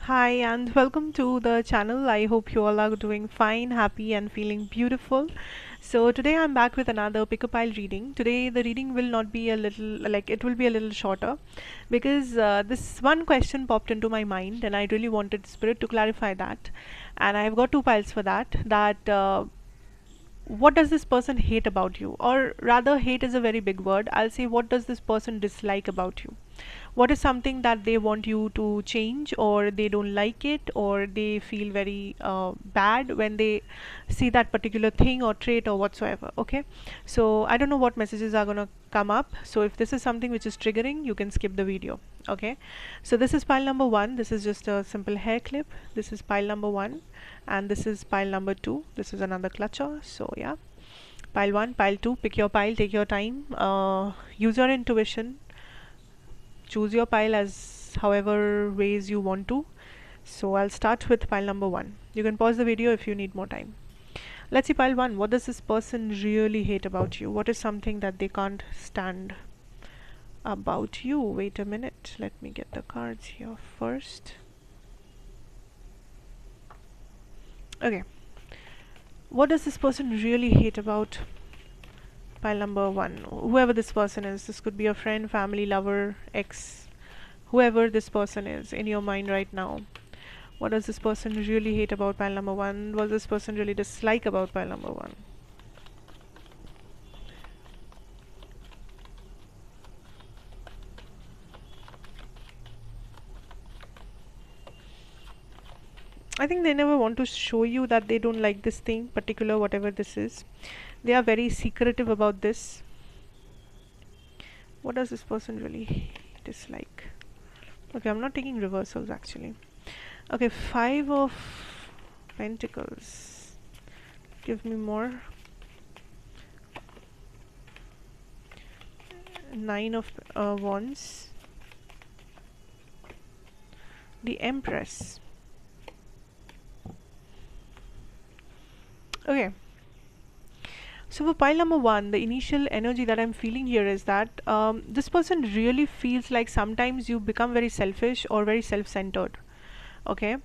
Hi and welcome to the channel. I hope you all are doing fine, happy and feeling beautiful. So today I'm back with another pick a pile reading. Today the reading will not be a little like it will be a little shorter because this one question popped into my mind and I really wanted Spirit to clarify that. And I've got two piles for that. What does this person hate about you? Or rather, hate is a very big word. I'll say, what does this person dislike about you? What is something that they want you to change, or they don't like it, or they feel very bad when they see that particular thing or trait or whatsoever? Okay, so I don't know what messages are going to come up. So if this is something which is triggering, you can skip the video. Okay, so this is pile number one. This is just a simple hair clip. This is pile number one, and this is pile number two. This is another clutcher. So yeah, pile one, pile two, pick your pile, take your time, use your intuition, choose your pile as however ways you want to. So I'll start with pile number one. You can pause the video if you need more time. Let's see pile one. What does this person really hate about you? What is something that they can't stand about you? Wait a minute, let me get the cards here first. Okay, what does this person really hate about pile number one? Whoever this person is, this could be a friend, family, lover, ex, whoever this person is in your mind right now. What does this person really hate about pile number one? What does this person really dislike about pile number one? I think they never want to show you that they don't like this thing, particular whatever this is. They are very secretive about this. What does this person really dislike? Okay, I'm not taking reversals actually. Okay, 5 of Pentacles. Give me more. 9 of Wands. The Empress. Okay. So for pile number one, the initial energy that I'm feeling here is that this person really feels like sometimes you become very selfish or very self-centered. Okay,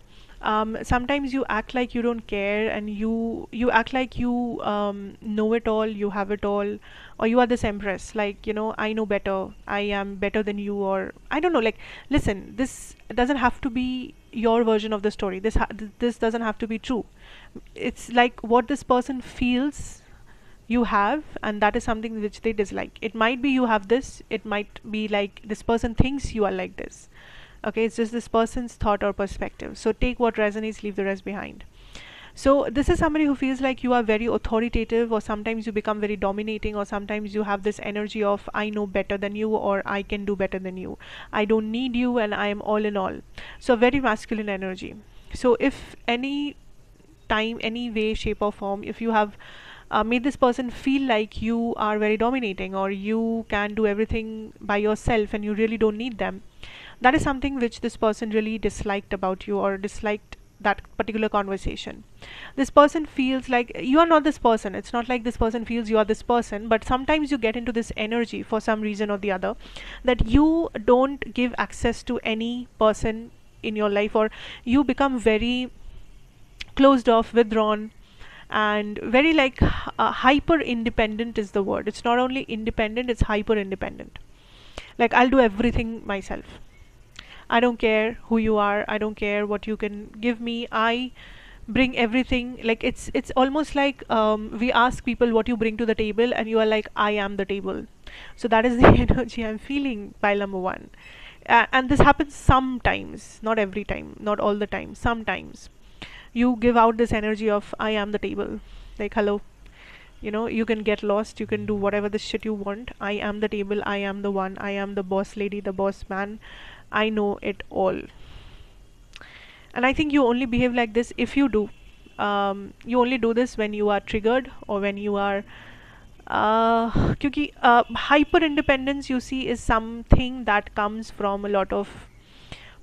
sometimes you act like you don't care, and you act like you know it all, you have it all, or you are this empress, like, you know, I know better, I am better than you, or I don't know, like, listen, this doesn't have to be your version of the story. This doesn't have to be true. It's like what this person feels you have, and that is something which they dislike. It might be you have this, it might be like this person thinks you are like this. Okay, it's just this person's thought or perspective, so take what resonates, leave the rest behind. So this is somebody who feels like you are very authoritative, or sometimes you become very dominating, or sometimes you have this energy of I know better than you, or I can do better than you, I don't need you, and I am all in all. So very masculine energy. So if any time, any way, shape or form, if you have made this person feel like you are very dominating, or you can do everything by yourself and you really don't need them, that is something which this person really disliked about you, or disliked that particular conversation. This person feels like you are not this person. It's not like this person feels you are this person, but sometimes you get into this energy for some reason or the other, that you don't give access to any person in your life, or you become very closed off, withdrawn, and very like hyper independent is the word. It's not only independent, it's hyper independent. Like, I'll do everything myself. I don't care who you are, I don't care what you can give me, I bring everything. Like, it's almost like we ask people what you bring to the table, and you are like, I am the table. So that is the energy I'm feeling, pile number one. And this happens sometimes, not every time, not all the time, sometimes you give out this energy of I am the table. Like, hello, you know, you can get lost, you can do whatever the shit you want. I am the table, I am the one, I am the boss lady, the boss man, I know it all. And I think you only behave like this if you do. You only do this when you are triggered, or when you are क्योंकि hyper independence, you see, is something that comes from a lot of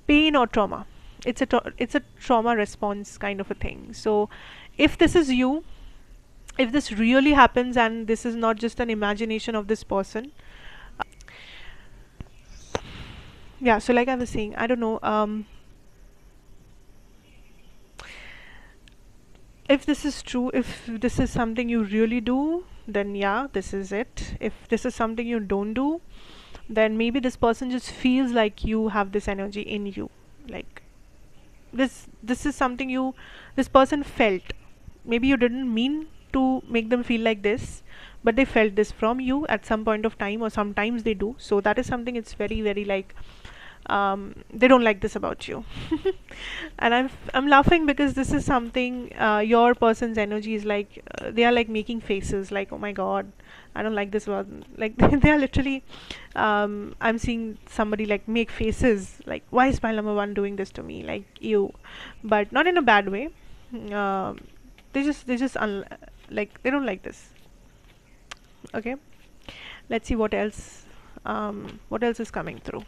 pain or trauma. It's a trauma response kind of a thing. So if this is you, if this really happens, and this is not just an imagination of this person, yeah, so like I was saying, I don't know, If this is true, if this is something you really do, then yeah, this is it. If this is something you don't do, then maybe this person just feels like you have this energy in you. Like this is something you, this person felt. Maybe you didn't mean to make them feel like this, but they felt this from you at some point of time, or sometimes they do. So that is something, it's very very like, they don't like this about you. And I'm laughing because this is something, your person's energy is like, they are like making faces like, oh my god, I don't like this one. Like they are literally, I'm seeing somebody like make faces like, why is my number one doing this to me, like you, but not in a bad way. um, they just like they don't like this. Okay, let's see what else is coming through.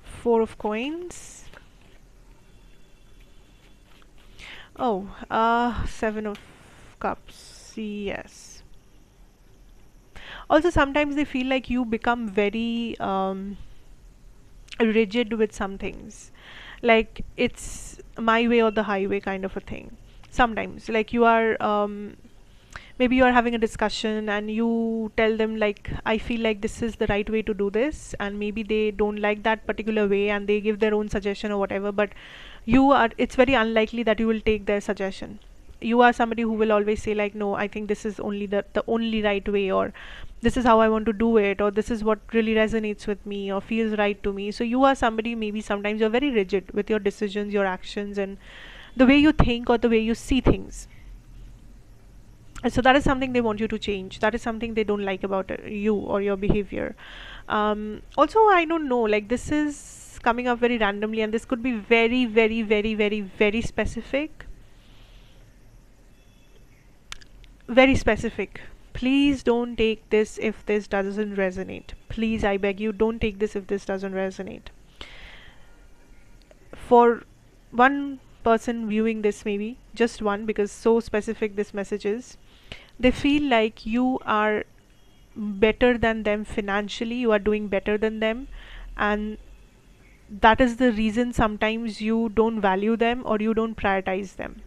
Four of coins. Oh, seven of cups. Yes. Also, sometimes they feel like you become very rigid with some things. Like it's my way or the highway kind of a thing. Sometimes, like you are, maybe you are having a discussion and you tell them like, I feel like this is the right way to do this, and maybe they don't like that particular way and they give their own suggestion or whatever, but you are, it's very unlikely that you will take their suggestion. You are somebody who will always say like, no, I think this is only the only right way, or this is how I want to do it, or this is what really resonates with me or feels right to me. So you are somebody, maybe sometimes you're very rigid with your decisions, your actions, and the way you think or the way you see things. And so that is something they want you to change. That is something they don't like about you or your behavior. Also, I don't know, like this is coming up very randomly, and this could be very very very very very specific. Very specific. Please don't take this if this doesn't resonate. Please, I beg you, don't take this if this doesn't resonate. For one person viewing this, maybe just one, because so specific this message is, they feel like you are better than them financially, you are doing better than them, and that is the reason sometimes you don't value them or you don't prioritize them.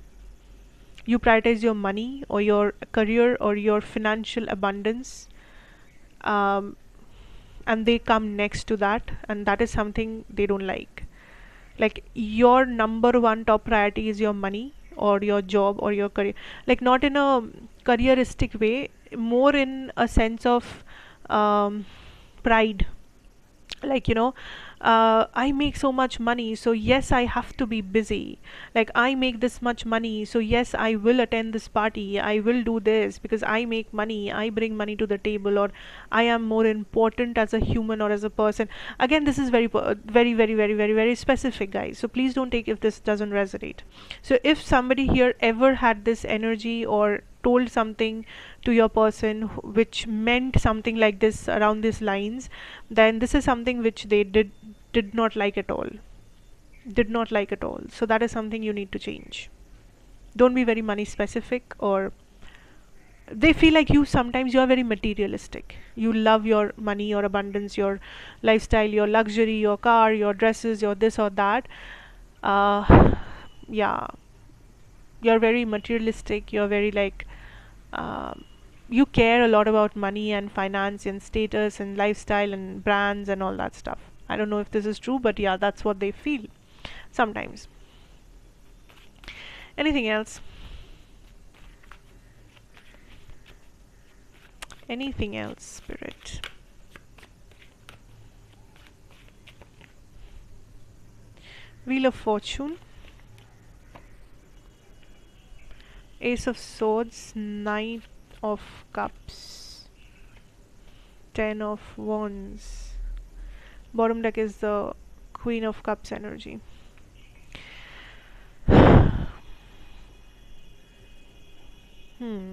You prioritize your money or your career or your financial abundance, um, and they come next to that, and that is something they don't like. Like your number one top priority is your money or your job or your career, like not in a careeristic way, more in a sense of pride. Like, I make so much money, so yes, I have to be busy. Like I make this much money, so yes, I will attend this party, I will do this because I make money, I bring money to the table, or I am more important as a human or as a person. Again, this is very very very very very very specific, guys, so please don't take if this doesn't resonate. So if somebody here ever had this energy or told something to your person which meant something like this around these lines, then this is something which they did not like at all. Did not like at all. So that is something you need to change. Don't be very money specific, or they feel like you, sometimes you are very materialistic. You love your money, your abundance, your lifestyle, your luxury, your car, your dresses, your this or that. Yeah, you're very materialistic, you're very like, um, you care a lot about money and finance and status and lifestyle and brands and all that stuff. I don't know if this is true, but yeah, that's what they feel sometimes. Anything else? Anything else, spirit? Wheel of Fortune, Ace of Swords, Knight of Cups, Ten of Wands. Bottom deck is the Queen of Cups energy. Hmm.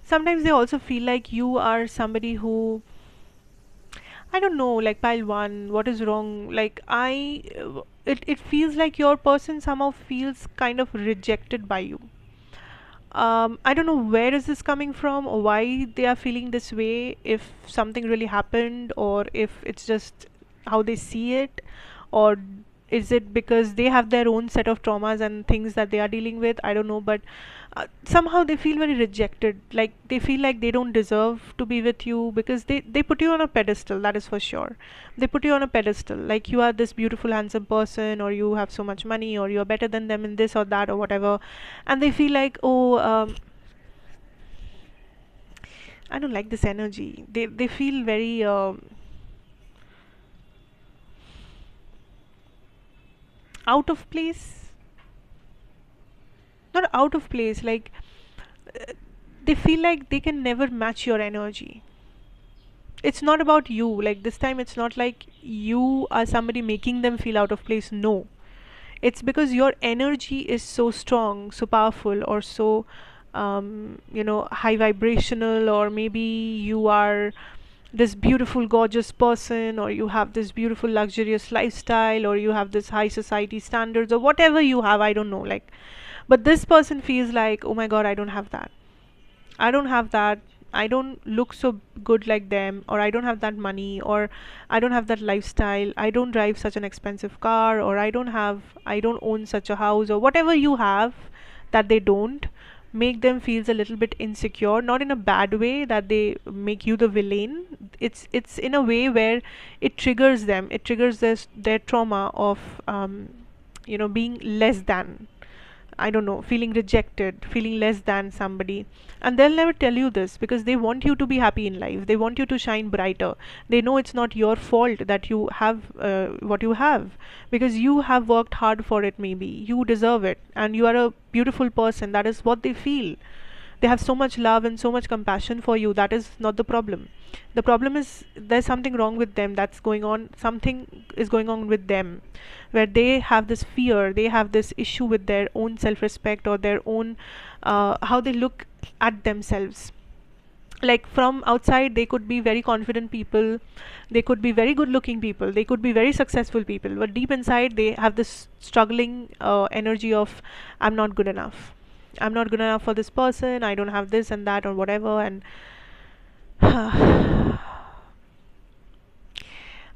Sometimes they also feel like you are somebody who, I don't know, like pile one, what is wrong? Like it feels like your person somehow feels kind of rejected by you. I don't know where is this coming from or why they are feeling this way, if something really happened or if it's just how they see it, or is it because they have their own set of traumas and things that they are dealing with. I don't know, but somehow they feel very rejected, like they feel like they don't deserve to be with you, because they put you on a pedestal, that is for sure. They put you on a pedestal like you are this beautiful handsome person, or you have so much money, or you're better than them in this or that or whatever. And they feel like, oh, I don't like this energy. They feel very out of place. Not out of place, like uh, they feel like they can never match your energy. It's not about you, like this time it's not like you are somebody making them feel out of place. No, it's because your energy is so strong, so powerful, or so high vibrational, or maybe you are this beautiful gorgeous person, or you have this beautiful luxurious lifestyle, or you have this high society standards, or whatever you have, I don't know, like, but this person feels like, oh my god, I don't have that. I don't have that. I don't look so good like them, or I don't have that money, or I don't have that lifestyle. I don't drive such an expensive car, or I don't own such a house, or whatever you have that they don't. Make them feels a little bit insecure, not in a bad way that they make you the villain. It's in a way where it triggers them. It triggers their trauma of being less than. I don't know, feeling rejected, feeling less than somebody. And they'll never tell you this because they want you to be happy in life. They want you to shine brighter. They know it's not your fault that you have what you have, because you have worked hard for it, maybe. You deserve it. And you are a beautiful person. That is what they feel. They have so much love and so much compassion for you. That is not the problem. The problem is there's something wrong with them that's going on. Something is going on with them where they have this fear, they have this issue with their own self respect, or their own how they look at themselves. Like from outside they could be very confident people, they could be very good looking people, they could be very successful people, but deep inside they have this struggling energy of, I'm not good enough, I'm not good enough for this person, I don't have this and that or whatever. And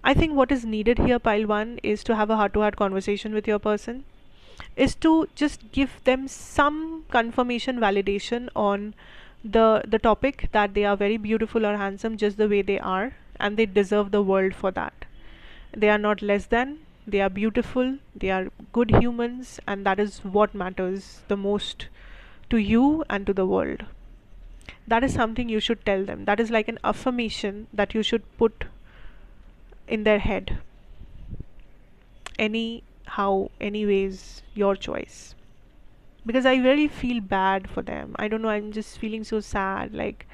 I think what is needed here, pile one, is to have a heart to heart conversation with your person, is to just give them some confirmation validation on the topic that they are very beautiful or handsome just the way they are, and they deserve the world for that. They are not less than, they are beautiful, they are good humans, and that is what matters the most to you and to the world. That is something you should tell them. That is like an affirmation that you should put in their head. Anyhow, anyways, your choice. Because I really feel bad for them. I don't know, I'm just feeling so sad. Like,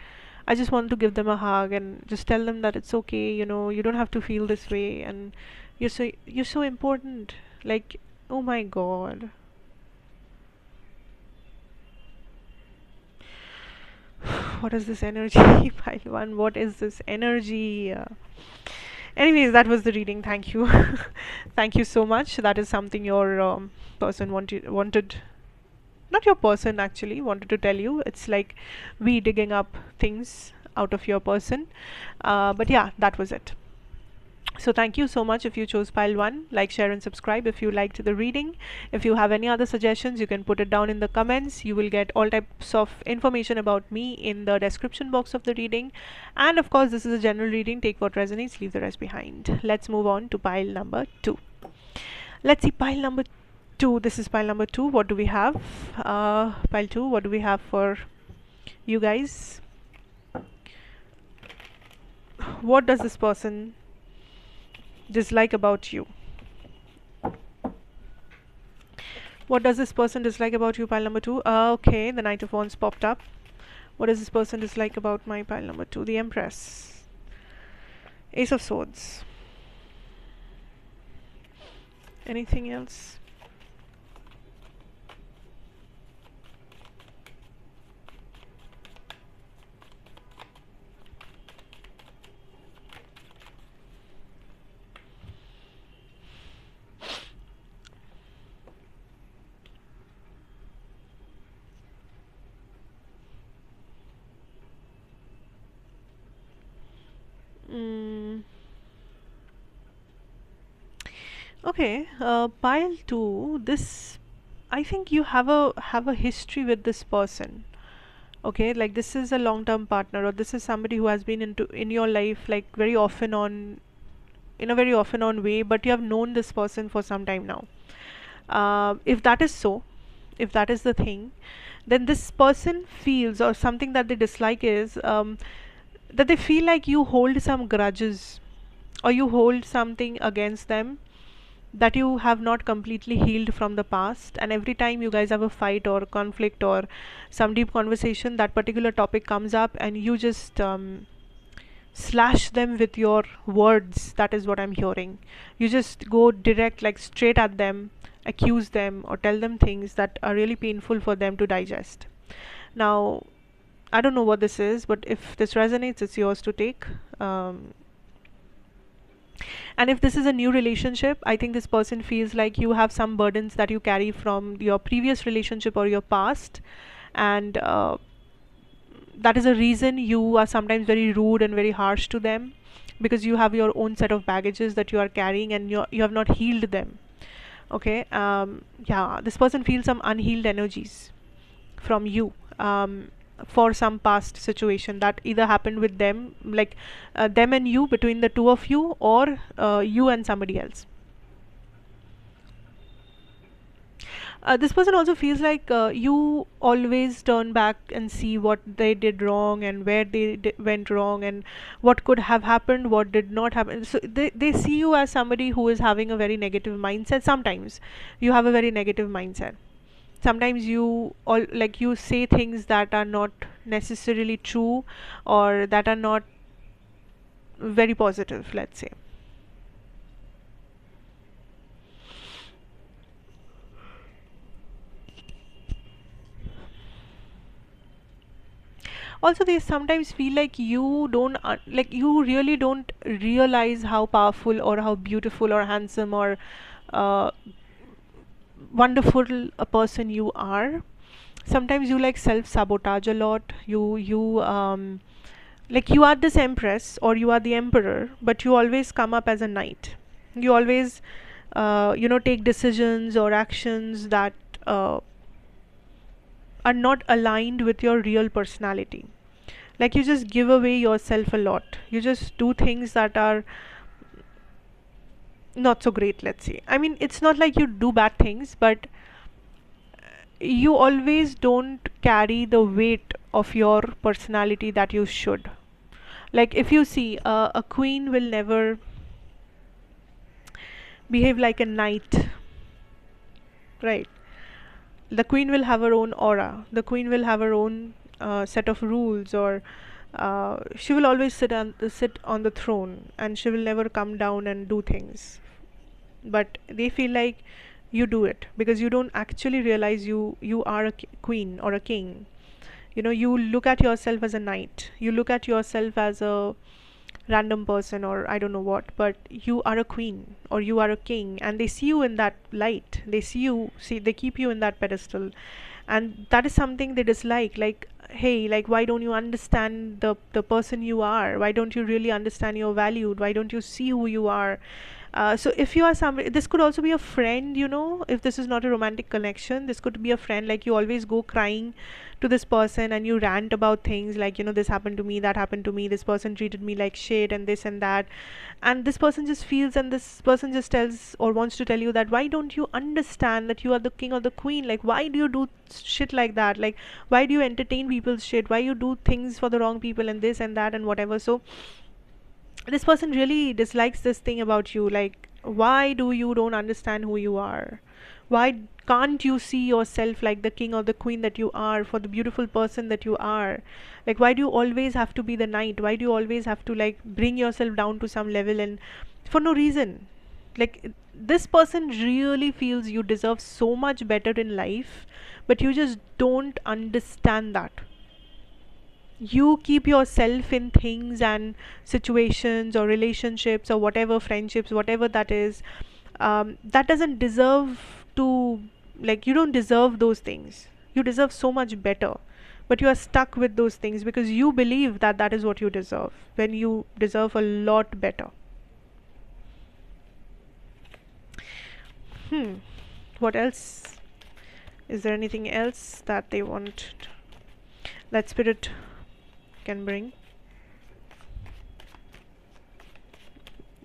I just want to give them a hug and just tell them that it's okay, you don't have to feel this way, and you're so important. Like, oh my god. What is this energy? Pile one, what is this energy? Anyways, that was the reading. Thank you. Thank you so much. That is something your person wanted, not your person actually wanted to tell you. It's like we digging up things out of your person. But yeah, that was it. So thank you so much if you chose pile 1. Like, share and subscribe if you liked the reading. If you have any other suggestions, you can put it down in the comments. You will get all types of information about me in the description box of the reading. And of course, this is a general reading. Take what resonates, leave the rest behind. Let's move on to pile number 2. Let's see pile number 2. This is pile number 2. What do we have? Pile 2, what do we have for you guys? What does this person dislike about you? What does this person dislike about you, pile number 2? Okay, the Knight of Wands popped up. What does this person dislike about my pile number 2? The Empress. Ace of Swords. Anything else? Okay, pile two. This, I think you have a history with this person. Okay, like this is a long-term partner, or this is somebody who has been into in your life like very often on, in a very often on way, but you have known this person for some time now. If that is so, if that is the thing, then this person feels, or something that they dislike is, that they feel like you hold some grudges, or you hold something against them that you have not completely healed from the past, and every time you guys have a fight or conflict or some deep conversation, that particular topic comes up and you just slash them with your words. That is what I'm hearing. You just go direct, like straight at them, accuse them or tell them things that are really painful for them to digest. Now, I don't know what this is, but if this resonates, it's yours to take. And if this is a new relationship, I think this person feels like you have some burdens that you carry from your previous relationship or your past, and that is a reason you are sometimes very rude and very harsh to them, because you have your own set of baggages that you are carrying and you have not healed them. Okay, yeah, this person feels some unhealed energies from you, for some past situation that either happened with them, like them and you, between the two of you, or you and somebody else. This person also feels like you always turn back and see what they did wrong and where they went wrong and what could have happened, what did not happen. So they see you as somebody who is having a very negative mindset. Sometimes you have a very negative mindset. Sometimes you all, like, you say things that are not necessarily true, or that are not very positive, let's say. Also, they sometimes feel like you don't like, you really don't realize how powerful or how beautiful or handsome or uh, wonderful a person you are. Sometimes you like self sabotage a lot. You like, you are this empress or you are the emperor, but you always come up as a knight. You always take decisions or actions that uh, are not aligned with your real personality. Like, you just give away yourself a lot. You just do things that are not so great, let's say. I mean, it's not like you do bad things, but you always don't carry the weight of your personality that you should. Like, if you see, a queen will never behave like a knight, right? The queen will have her own aura. The queen will have her own set of rules, or she will always sit on the throne, and she will never come down and do things. But they feel like you do it because you don't actually realize you are a queen or a king. You look at yourself as a knight. You look at yourself as a random person, or I don't know what, but you are a queen or you are a king, and they see you in that light. They keep you in that pedestal, and that is something they dislike. Like, hey, like, why don't you understand the person you are? Why don't you really understand your value? Why don't you see who you are? So if you are somebody, this could also be a friend. If this is not a romantic connection, this could be a friend. Like, you always go crying to this person and you rant about things like, this happened to me, that happened to me, this person treated me like shit, and this and that. And this person just feels, and this person just tells or wants to tell you that, why don't you understand that you are the king or the queen? Like, why do you do shit like that? Like, why do you entertain people's shit? Why you do things for the wrong people and this and that and whatever? So this person really dislikes this thing about you. Like, why do you don't understand who you are? Why can't you see yourself like the king or the queen that you are, for the beautiful person that you are? Like, why do you always have to be the knight? Why do you always have to, like, bring yourself down to some level, and for no reason? Like, this person really feels you deserve so much better in life, but you just don't understand that. You keep yourself in things and situations or relationships or whatever, friendships, whatever that is, that doesn't deserve to, like, you don't deserve those things. You deserve so much better, but you are stuck with those things because you believe that that is what you deserve, when you deserve a lot better. Hmm. What else? Is there anything else that they want that spirit can bring?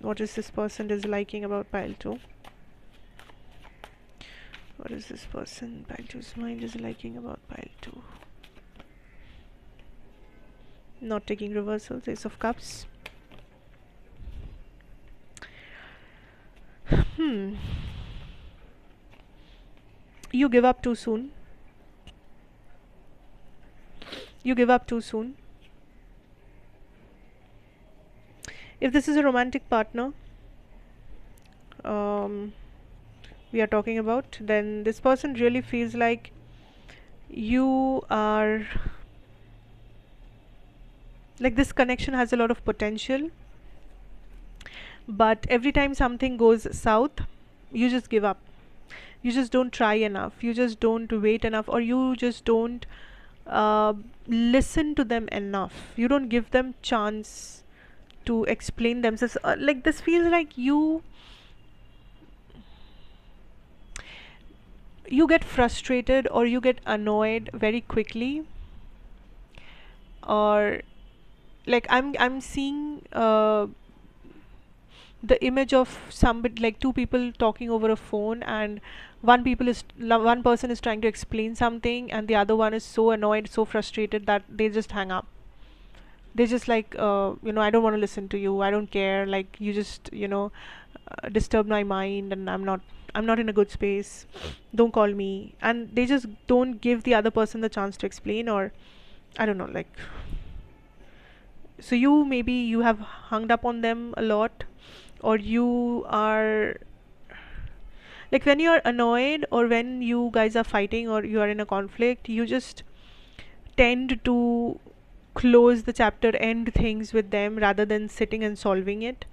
What is this person disliking about pile 2? What is this person pile 2's mind disliking about pile 2? Not taking reversals, Ace of Cups. Hmm. You give up too soon. You give up too soon. If this is a romantic partner, we are talking about, then this person really feels like you are like, this connection has a lot of potential, but every time something goes south, you just give up. You just don't try enough, you just don't wait enough, or you just don't uh, listen to them enough. You don't give them chance to explain themselves. Like, this feels like you get frustrated or you get annoyed very quickly, or like, I'm seeing the image of somebody, like two people talking over a phone, and one person is trying to explain something, and the other one is so annoyed, so frustrated that they just hang up. They just like, I don't want to listen to you, I don't care, like, you just, disturb my mind, and I'm not in a good space, don't call me. And they just don't give the other person the chance to explain, or I don't know, like, so you have hung up on them a lot, or you are like, when you're annoyed or when you guys are fighting or you are in a conflict, you just tend to close the chapter, end things with them, rather than sitting and solving it,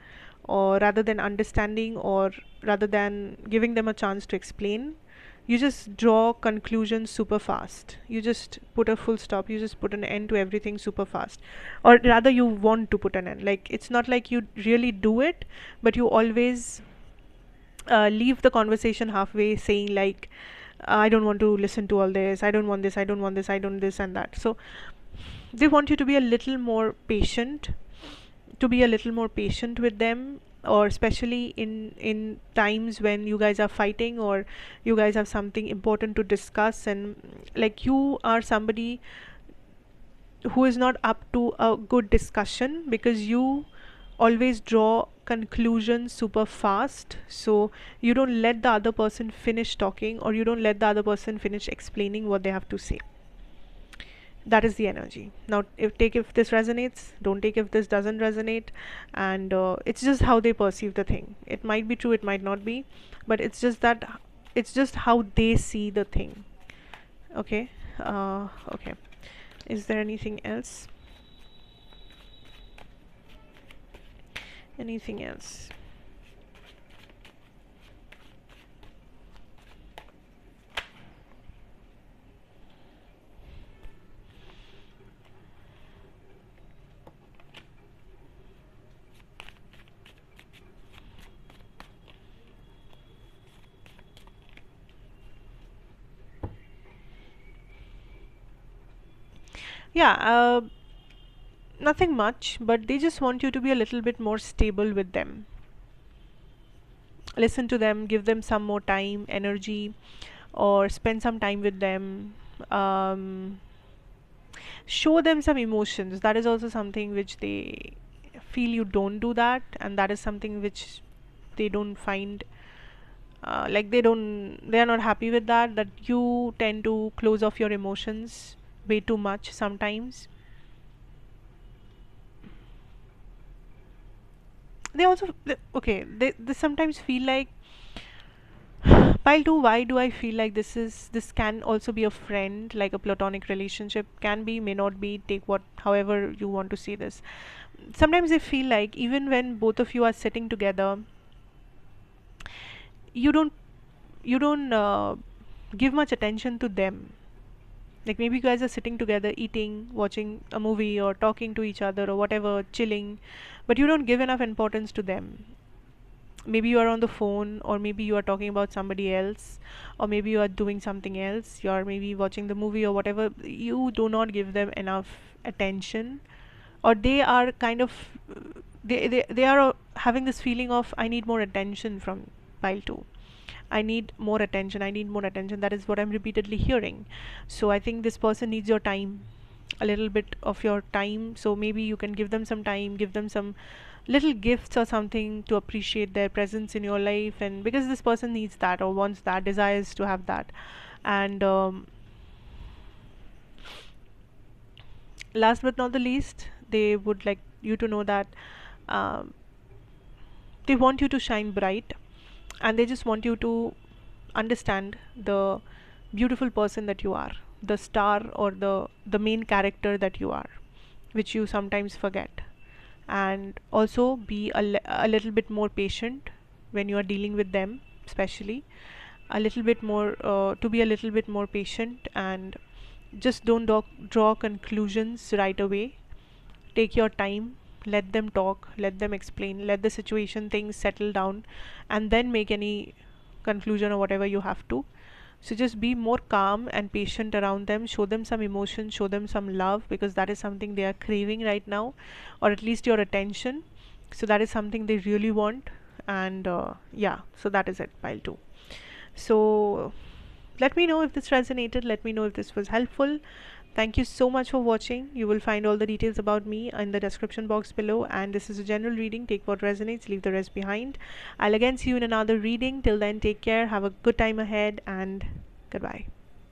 or rather than understanding, or rather than giving them a chance to explain. You just draw conclusions super fast, you just put a full stop, you just put an end to everything super fast, or rather you want to put an end. Like, it's not like you really do it, but you always leave the conversation halfway, saying like, I don't want to listen to all this, I don't want this, I don't want this, I don't this and that. So they want you to be a little more patient, with them, or especially in times when you guys are fighting, or you guys have something important to discuss, and like, you are somebody who is not up to a good discussion, because you always draw conclusions super fast, so you don't let the other person finish talking, or you don't let the other person finish explaining what they have to say. That is the energy. Now, if this resonates, don't take if this doesn't resonate. And it's just how they perceive the thing. It might be true, it might not be, but it's just how they see the thing. Okay. Okay, is there anything else? Anything else? Yeah, nothing much, but they just want you to be a little bit more stable with them. Listen to them, give them some more time, energy, or spend some time with them. um, Show them some emotions. That is also something which they feel you don't do that, and that is something which they don't find, like, they are not happy with that you tend to close off your emotions way too much sometimes. They also okay, they sometimes feel like, pile 2, why do I feel like this can also be a friend, like a platonic relationship, can be, may not be, take what, however you want to see this. Sometimes they feel like, even when both of you are sitting together, you don't you don't give much attention to them. Like, maybe you guys are sitting together, eating, watching a movie, or talking to each other, or whatever, chilling, but you don't give enough importance to them. maybe you are on the phone, or maybe you are talking about somebody else, or maybe you are doing something else, you are maybe watching the movie or whatever. You do not give them enough attention, or they are kind of they are having this feeling of, I need more attention from pile 2. I need more attention, I need more attention. That is what I'm repeatedly hearing. So I think this person needs your time, a little bit of your time. So maybe you can give them some time, give them some little gifts or something to appreciate their presence in your life. And because this person needs that, or wants that, desires to have that. And last but not the least, they would like you to know that um, they want you to shine bright, and they just want you to understand the beautiful person that you are, the star, or the main character that you are, which you sometimes forget. And also be a little bit more patient when you are dealing with them, especially a little bit more to be a little bit more patient, and just don't draw conclusions right away. Take your time, let them talk, let them explain, let the situation things settle down, and then make any conclusion or whatever you have to. So just be more calm and patient around them, show them some emotion, show them some love, because that is something they are craving right now, or at least your attention. So that is something they really want. And yeah, so that is it, pile 2. So let me know if this resonated, let me know if this was helpful. Thank you so much for watching. You will find all the details about me in the description box below, and this is a general reading. Take what resonates, leave the rest behind. I'll again see you in another reading. Till then, take care, have a good time ahead, and goodbye.